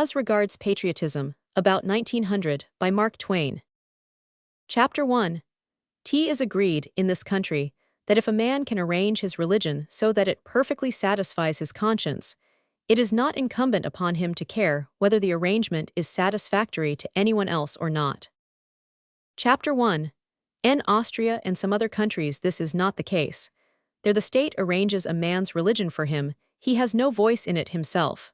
As Regards Patriotism, about 1900, by Mark Twain. Chapter 1. T is agreed, in this country, that if a man can arrange his religion so that it perfectly satisfies his conscience, it is not incumbent upon him to care whether the arrangement is satisfactory to anyone else or not. Chapter 1. In Austria and some other countries this is not the case. There the state arranges a man's religion for him, he has no voice in it himself.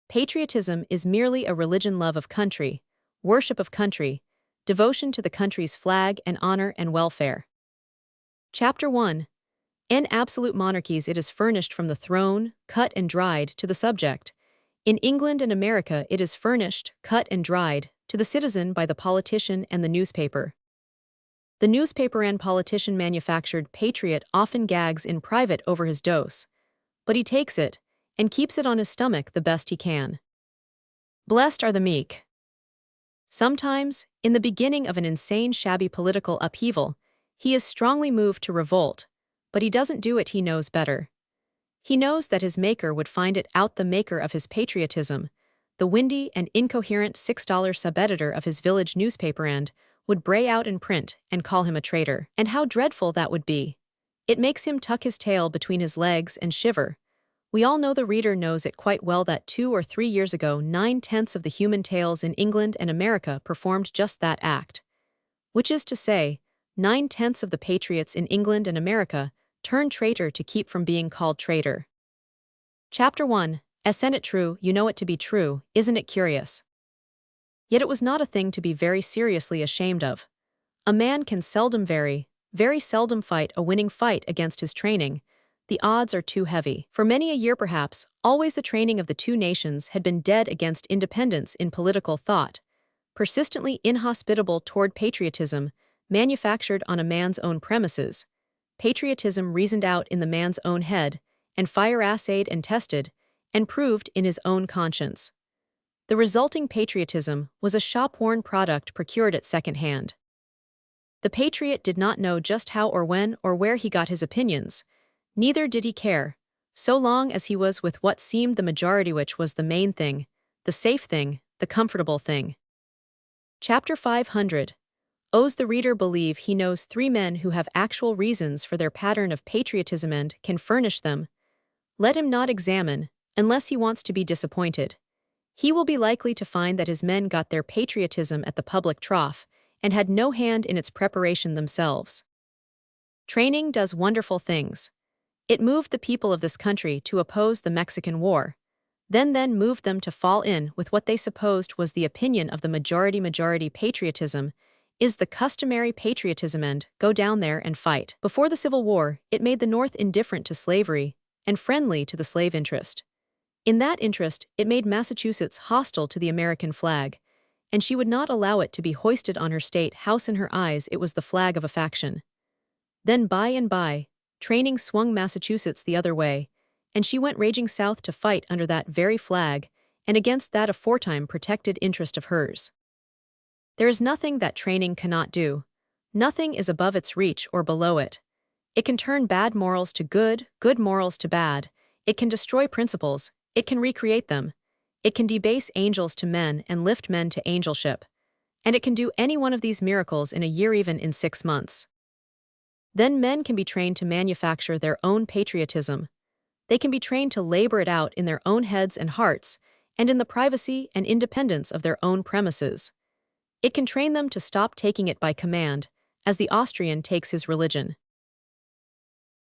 Patriotism is merely a religion love of country, worship of country, devotion to the country's flag and honor and welfare. Chapter 1. In absolute monarchies it is furnished from the throne, cut and dried, to the subject. In England and America it is furnished, cut and dried, to the citizen by the politician and the newspaper. The newspaper and politician manufactured patriot often gags in private over his dose, but he takes it, and keeps it on his stomach the best he can. Blessed are the meek. Sometimes, in the beginning of an insane shabby political upheaval, he is strongly moved to revolt, but he doesn't do it, he knows better. He knows that his maker would find it out, the maker of his patriotism, the windy and incoherent $6 sub-editor of his village newspaper, and would bray out in print and call him a traitor. And how dreadful that would be. It makes him tuck his tail between his legs and shiver. We all know, the reader knows it quite well, that 2 or 3 years ago 9/10 of the human tales in England and America performed just that act. Which is to say, 9/10 of the patriots in England and America turned traitor to keep from being called traitor. Chapter 1. Isn't it true, you know it to be true, isn't it curious? Yet it was not a thing to be very seriously ashamed of. A man can seldom, very seldom fight a winning fight against his training. The odds are too heavy. For many a year perhaps, always the training of the two nations had been dead against independence in political thought, persistently inhospitable toward patriotism, manufactured on a man's own premises, patriotism reasoned out in the man's own head, and fire-assayed and tested, and proved in his own conscience. The resulting patriotism was a shop-worn product procured at second hand. The patriot did not know just how or when or where he got his opinions, neither did he care, so long as he was with what seemed the majority, which was the main thing, the safe thing, the comfortable thing. Chapter 500. Owes the reader believe he knows 3 men who have actual reasons for their pattern of patriotism and can furnish them? Let him not examine, unless he wants to be disappointed. He will be likely to find that his men got their patriotism at the public trough, and had no hand in its preparation themselves. Training does wonderful things. It moved the people of this country to oppose the Mexican War, then moved them to fall in with what they supposed was the opinion of the majority. Patriotism is the customary patriotism, and go down there and fight. Before the Civil War, it made the North indifferent to slavery and friendly to the slave interest. In that interest, it made Massachusetts hostile to the American flag, and she would not allow it to be hoisted on her state house. In her eyes it was the flag of a faction. Then by and by, training swung Massachusetts the other way, and she went raging south to fight under that very flag, and against that aforetime protected interest of hers. There is nothing that training cannot do. Nothing is above its reach or below it. It can turn bad morals to good, good morals to bad. It can destroy principles. It can recreate them. It can debase angels to men and lift men to angelship. And it can do any one of these miracles in a year, even in 6 months. Then men can be trained to manufacture their own patriotism. They can be trained to labor it out in their own heads and hearts, and in the privacy and independence of their own premises. It can train them to stop taking it by command, as the Austrian takes his religion.